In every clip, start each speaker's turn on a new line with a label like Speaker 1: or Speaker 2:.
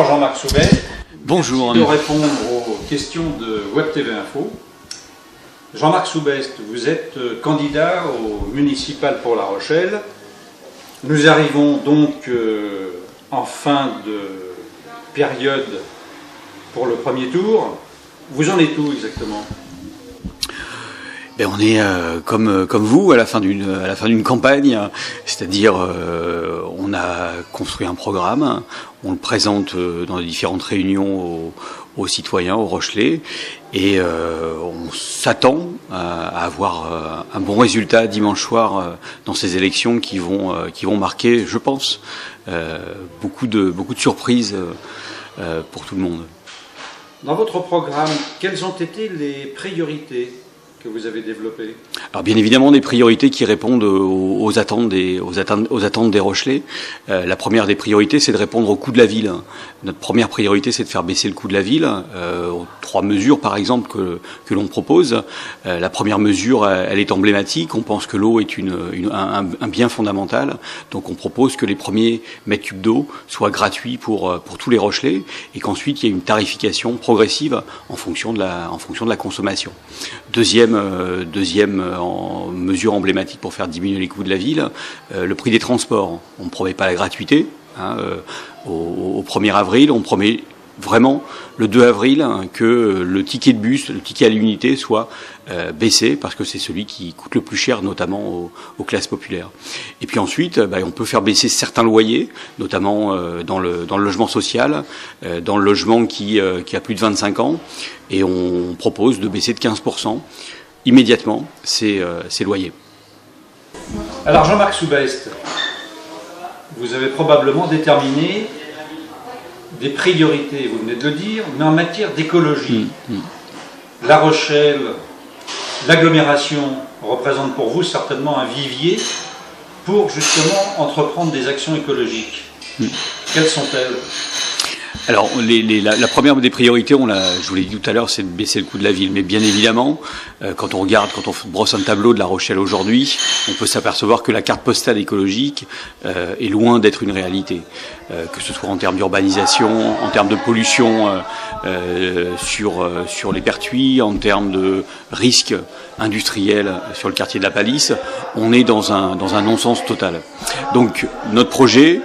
Speaker 1: Bonsoir Jean-Marc Soubest.
Speaker 2: Bonjour.
Speaker 1: Merci de répondre aux questions de Web TV Info. Jean-Marc Soubest, vous êtes candidat au municipal pour La Rochelle. Nous arrivons donc en fin de période pour le premier tour. Vous en êtes où exactement ?
Speaker 2: On est comme vous à la fin d'une campagne, c'est-à-dire on a construit un programme, on le présente dans les différentes réunions aux citoyens, aux Rochelais, et on s'attend à avoir un bon résultat dimanche soir dans ces élections qui vont marquer, je pense, beaucoup de surprises pour tout le monde.
Speaker 1: Dans votre programme, quelles ont été les priorités que vous avez développées ?
Speaker 2: Alors bien évidemment des priorités qui répondent aux attentes des Rochelais. La première des priorités, c'est de répondre au coût de la ville. Notre première priorité, c'est de faire baisser le coût de la ville. 3 mesures par exemple que l'on propose. La première mesure, elle est emblématique. On pense que l'eau est un bien fondamental. Donc on propose que les premiers mètres cubes d'eau soient gratuits pour tous les Rochelais et qu'ensuite il y ait une tarification progressive en fonction de la consommation. Deuxième mesure emblématique pour faire diminuer les coûts de la ville, le prix des transports. On ne promet pas la gratuité. Au 1er avril, on promet vraiment le 2 avril que le ticket de bus, le ticket à l'unité soit baissé parce que c'est celui qui coûte le plus cher, notamment aux classes populaires. Et puis ensuite, on peut faire baisser certains loyers, notamment dans le logement social, dans le logement qui a plus de 25 ans, et on propose de baisser de 15% immédiatement ces loyers.
Speaker 1: Alors Jean-Marc Soubest, vous avez probablement déterminé des priorités, vous venez de le dire, mais en matière d'écologie. La Rochelle, l'agglomération représente pour vous certainement un vivier pour justement entreprendre des actions écologiques. Quelles sont-elles ?
Speaker 2: Alors, la première des priorités, je vous l'ai dit tout à l'heure, c'est de baisser le coût de la ville. Mais bien évidemment, quand on brosse un tableau de La Rochelle aujourd'hui, on peut s'apercevoir que la carte postale écologique est loin d'être une réalité. Que ce soit en termes d'urbanisation, en termes de pollution sur les pertuis, en termes de risques industriels sur le quartier de la Palisse, on est dans un non-sens total. Donc notre projet,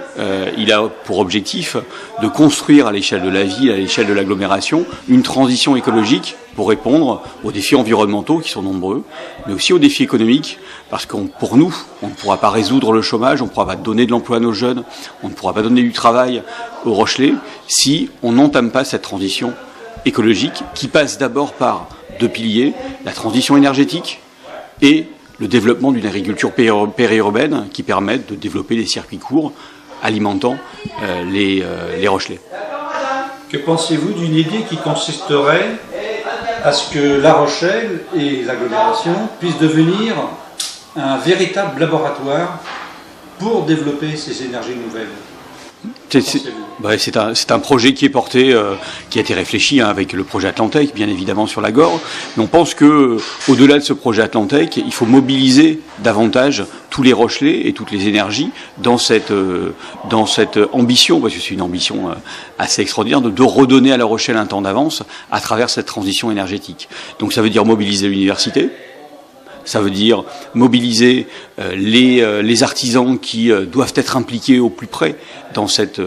Speaker 2: il a pour objectif de construire à l'échelle de la ville, à l'échelle de l'agglomération, une transition écologique pour répondre aux défis environnementaux qui sont nombreux, mais aussi aux défis économiques, parce que pour nous, on ne pourra pas résoudre le chômage, on ne pourra pas donner de l'emploi à nos jeunes, on ne pourra pas donner du travail aux Rochelais si on n'entame pas cette transition écologique qui passe d'abord par 2 piliers, la transition énergétique et le développement d'une agriculture périurbaine qui permette de développer des circuits courts alimentant les Rochelais.
Speaker 1: Que pensez-vous d'une idée qui consisterait à ce que La Rochelle et l'agglomération puissent devenir un véritable laboratoire pour développer ces énergies nouvelles ?
Speaker 2: C'est un projet qui est porté, qui a été réfléchi avec le projet Atlantec, bien évidemment sur la Gore. Mais on pense que, au-delà de ce projet Atlantec, il faut mobiliser davantage tous les Rochelais et toutes les énergies dans cette ambition, parce que c'est une ambition assez extraordinaire, de redonner à La Rochelle un temps d'avance à travers cette transition énergétique. Donc ça veut dire mobiliser l'université. Ça veut dire mobiliser les artisans qui doivent être impliqués au plus près dans cette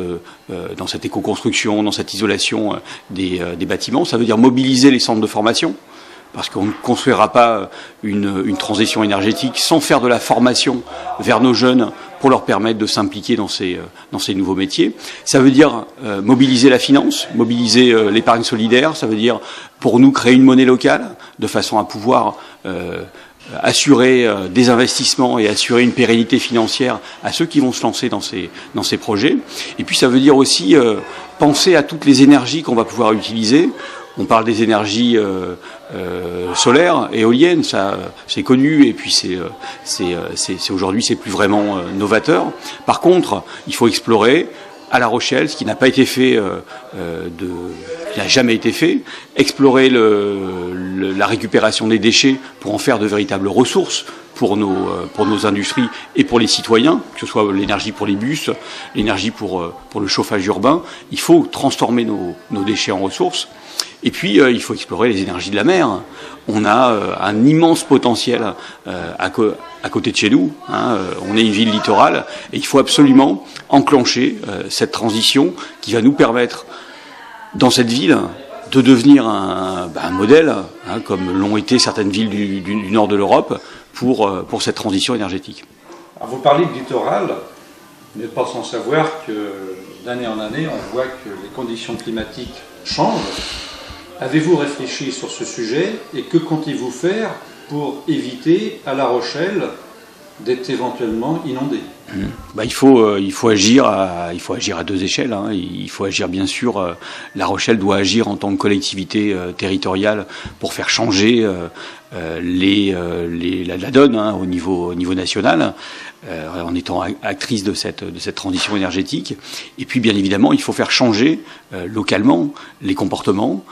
Speaker 2: éco-construction, dans cette isolation des bâtiments. Ça veut dire mobiliser les centres de formation, parce qu'on ne construira pas une transition énergétique sans faire de la formation vers nos jeunes pour leur permettre de s'impliquer dans ces nouveaux métiers. Ça veut dire mobiliser la finance, mobiliser l'épargne solidaire. Ça veut dire, pour nous, créer une monnaie locale de façon à pouvoir assurer des investissements et assurer une pérennité financière à ceux qui vont se lancer dans ces projets. Et puis ça veut dire aussi penser à toutes les énergies qu'on va pouvoir utiliser. On parle des énergies solaires, éoliennes, ça c'est connu, et puis c'est aujourd'hui c'est plus vraiment novateur. Par contre, il faut explorer à La Rochelle, ce qui n'a pas été fait, qui n'a jamais été fait, explorer la récupération des déchets pour en faire de véritables ressources pour nos industries et pour les citoyens, que ce soit l'énergie pour les bus, l'énergie pour le chauffage urbain. Il faut transformer nos déchets en ressources. Et puis, il faut explorer les énergies de la mer. On a un immense potentiel à côté de chez nous. On est une ville littorale et il faut absolument enclencher cette transition qui va nous permettre, dans cette ville, de devenir un modèle, comme l'ont été certaines villes du nord de l'Europe, pour cette transition énergétique.
Speaker 1: Alors vous parlez de littoral, vous n'êtes pas sans savoir que d'année en année, on voit que les conditions climatiques changent. Avez-vous réfléchi sur ce sujet et que comptez-vous faire pour éviter à La Rochelle d'être éventuellement inondée?
Speaker 2: Il faut agir à deux échelles. Il faut agir, bien sûr. La Rochelle doit agir en tant que collectivité territoriale pour faire changer la donne au niveau national, en étant actrice de cette transition énergétique. Et puis, bien évidemment, il faut faire changer localement les comportements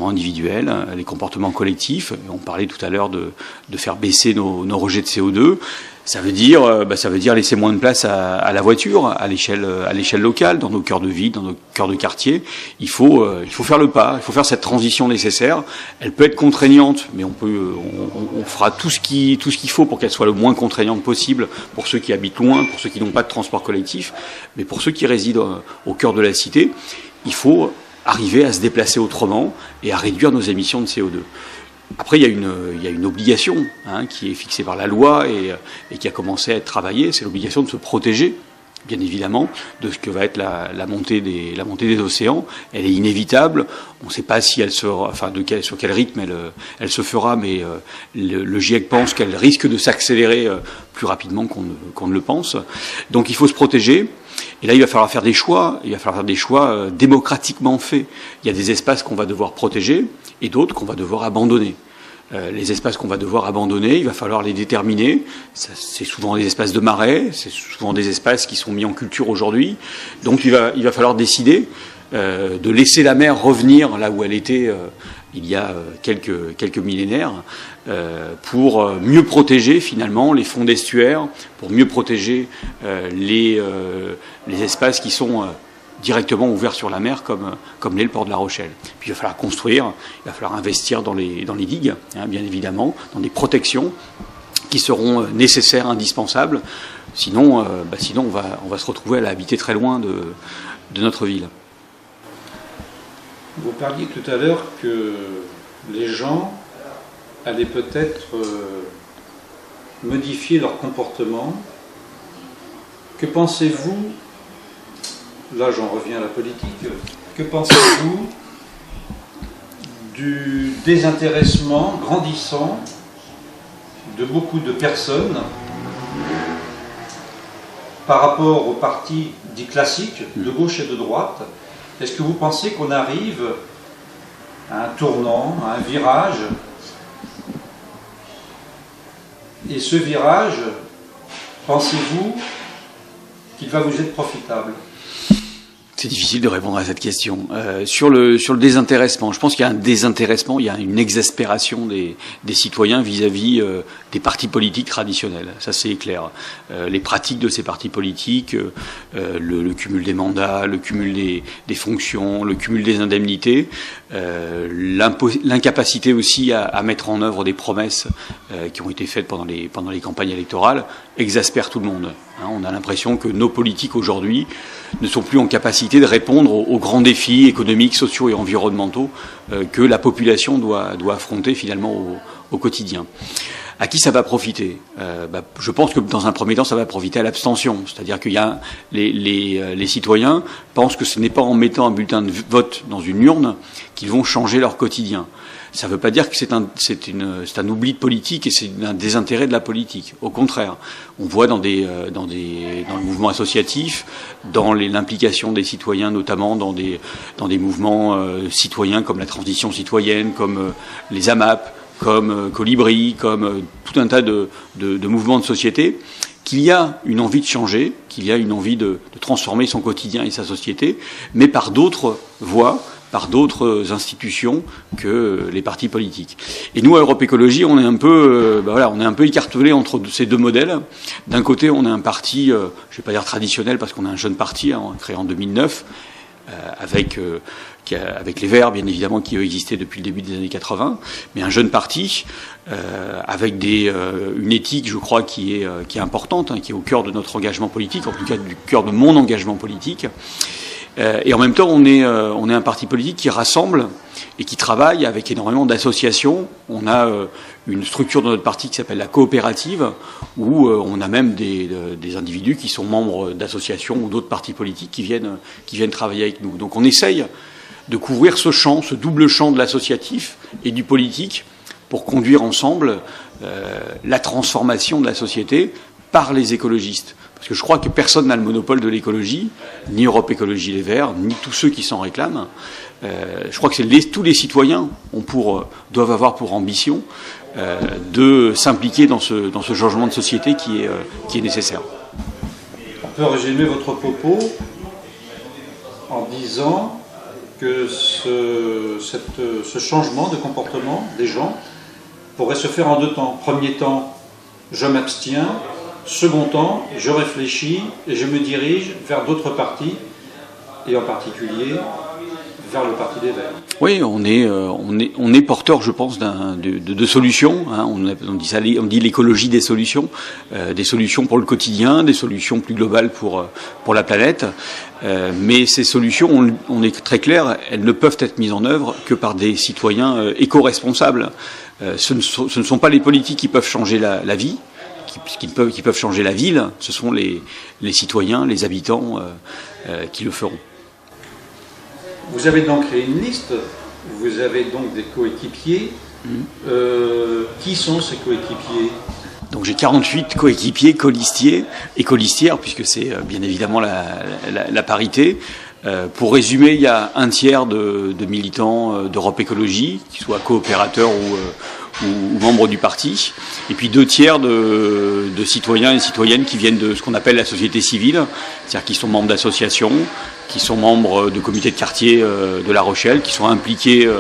Speaker 2: individuels, les comportements collectifs. On parlait tout à l'heure de faire baisser nos rejets de CO2. Ça veut dire laisser moins de place à la voiture, à l'échelle locale, dans nos cœurs de ville, dans nos cœurs de quartier. Il faut faire le pas, il faut faire cette transition nécessaire. Elle peut être contraignante, mais on fera tout ce qu'il faut pour qu'elle soit le moins contraignante possible pour ceux qui habitent loin, pour ceux qui n'ont pas de transport collectif, mais pour ceux qui résident au cœur de la cité, il faut arriver à se déplacer autrement et à réduire nos émissions de CO2. Après, il y a une obligation qui est fixée par la loi et qui a commencé à être travaillée. C'est l'obligation de se protéger, bien évidemment, de ce que va être la montée des océans. Elle est inévitable. On ne sait pas si elle sera, sur quel rythme elle se fera, mais le GIEC pense qu'elle risque de s'accélérer plus rapidement qu'on ne le pense. Donc, il faut se protéger. Et là, il va falloir faire des choix. Il va falloir faire des choix démocratiquement faits. Il y a des espaces qu'on va devoir protéger et d'autres qu'on va devoir abandonner. Les espaces qu'on va devoir abandonner, il va falloir les déterminer. C'est souvent des espaces de marais, c'est souvent des espaces qui sont mis en culture aujourd'hui. Donc il va falloir décider de laisser la mer revenir là où elle était il y a quelques millénaires, pour mieux protéger finalement les fonds d'estuaires, pour mieux protéger les espaces qui sont directement ouverts sur la mer, comme l'est le port de La Rochelle. Puis il va falloir construire, il va falloir investir dans les digues, bien évidemment, dans des protections qui seront nécessaires, indispensables. Sinon, on va se retrouver à l'habiter très loin de notre ville.
Speaker 1: Vous parliez tout à l'heure que les gens allaient peut-être modifier leur comportement. Que pensez-vous, là j'en reviens à la politique, que pensez-vous du désintéressement grandissant de beaucoup de personnes par rapport aux partis dits classiques, de gauche et de droite? Est-ce que vous pensez qu'on arrive à un tournant, à un virage? Et ce virage, pensez-vous qu'il va vous être profitable?
Speaker 2: C'est difficile de répondre à cette question. Sur le désintéressement, je pense qu'il y a un désintéressement, il y a une exaspération des citoyens vis-à-vis des partis politiques traditionnels. Ça, c'est clair. Les pratiques de ces partis politiques, le cumul des mandats, le cumul des fonctions, le cumul des indemnités, l'incapacité aussi à mettre en œuvre des promesses qui ont été faites pendant les campagnes électorales, exaspèrent tout le monde. On a l'impression que nos politiques aujourd'hui ne sont plus en capacité de répondre aux grands défis économiques, sociaux et environnementaux que la population doit affronter finalement au quotidien. À qui ça va profiter? Je pense que dans un premier temps, ça va profiter à l'abstention. C'est-à-dire qu'il y a les citoyens pensent que ce n'est pas en mettant un bulletin de vote dans une urne qu'ils vont changer leur quotidien. Ça ne veut pas dire que c'est un oubli de politique et c'est un désintérêt de la politique. Au contraire, on voit dans le mouvement associatif, dans l'implication des citoyens, notamment dans des mouvements citoyens comme la transition citoyenne, comme les AMAP, comme Colibri, comme tout un tas de mouvements de société, qu'il y a une envie de changer, qu'il y a une envie de transformer son quotidien et sa société, mais par d'autres voies, par d'autres institutions que les partis politiques. Et nous, à Europe Écologie, on est un peu, on est un peu écartelés entre ces deux modèles. D'un côté, on est un parti, je ne vais pas dire traditionnel, parce qu'on est un jeune parti, créé en 2009, avec les Verts, bien évidemment, qui ont existé depuis le début des années 80, mais un jeune parti avec une éthique, je crois, qui est importante, qui est au cœur de notre engagement politique, en tout cas du cœur de mon engagement politique. Et en même temps, on est un parti politique qui rassemble et qui travaille avec énormément d'associations. On a une structure dans notre parti qui s'appelle la coopérative, où on a même des individus qui sont membres d'associations ou d'autres partis politiques qui viennent travailler avec nous. Donc on essaye de couvrir ce champ, ce double champ de l'associatif et du politique, pour conduire ensemble la transformation de la société par les écologistes. Parce que je crois que personne n'a le monopole de l'écologie, ni Europe Écologie Les Verts, ni tous ceux qui s'en réclament. Je crois que tous les citoyens doivent avoir pour ambition de s'impliquer dans ce changement de société qui est nécessaire.
Speaker 1: On peut résumer votre propos en disant que ce changement de comportement des gens pourrait se faire en deux temps. Premier temps, je m'abstiens. Second temps, je réfléchis et je me dirige vers d'autres partis, et en particulier vers le Parti des Verts.
Speaker 2: Oui, on est porteur, je pense, de solutions. On dit l'écologie des solutions pour le quotidien, des solutions plus globales pour la planète. Mais ces solutions, on est très clair, elles ne peuvent être mises en œuvre que par des citoyens éco-responsables. Ce ne sont pas les politiques qui peuvent changer la vie. Qui peuvent changer la ville, ce sont les citoyens, les habitants qui le feront.
Speaker 1: Vous avez donc créé une liste, vous avez donc des coéquipiers. Qui sont ces coéquipiers ?
Speaker 2: Donc j'ai 48 coéquipiers, colistiers et colistières, puisque c'est bien évidemment la parité. Pour résumer, il y a un tiers de militants d'Europe Écologie, qui soient coopérateurs ou membres du parti, et puis 2 tiers de citoyens et citoyennes qui viennent de ce qu'on appelle la société civile, c'est-à-dire qui sont membres d'associations, qui sont membres de comités de quartier de La Rochelle, qui sont impliqués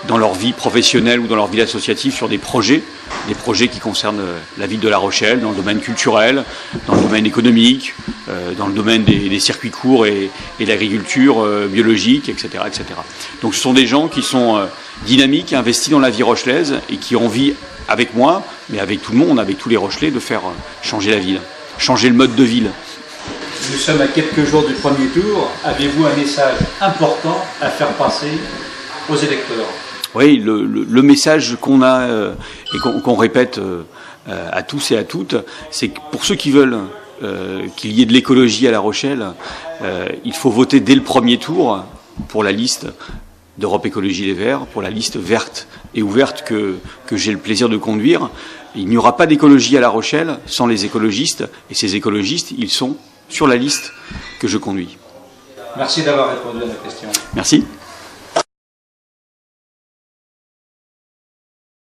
Speaker 2: dans leur vie professionnelle ou dans leur vie associative sur des projets qui concernent la ville de La Rochelle, dans le domaine culturel, dans le domaine économique, dans le domaine des circuits courts et l'agriculture biologique, etc., etc. Donc ce sont des gens qui sont dynamiques, investis dans la vie rochelaise et qui ont envie, avec moi, mais avec tout le monde, avec tous les Rochelais, de faire changer la ville, changer le mode de ville.
Speaker 1: Nous sommes à quelques jours du premier tour. Avez-vous un message important à faire passer aux électeurs ?
Speaker 2: Oui, le message qu'on a et qu'on répète à tous et à toutes, c'est que pour ceux qui veulent qu'il y ait de l'écologie à La Rochelle, il faut voter dès le premier tour pour la liste d'Europe Écologie Les Verts, pour la liste verte et ouverte que j'ai le plaisir de conduire. Il n'y aura pas d'écologie à La Rochelle sans les écologistes, et ces écologistes, ils sont sur la liste que je conduis.
Speaker 1: Merci d'avoir répondu à la question.
Speaker 2: Merci.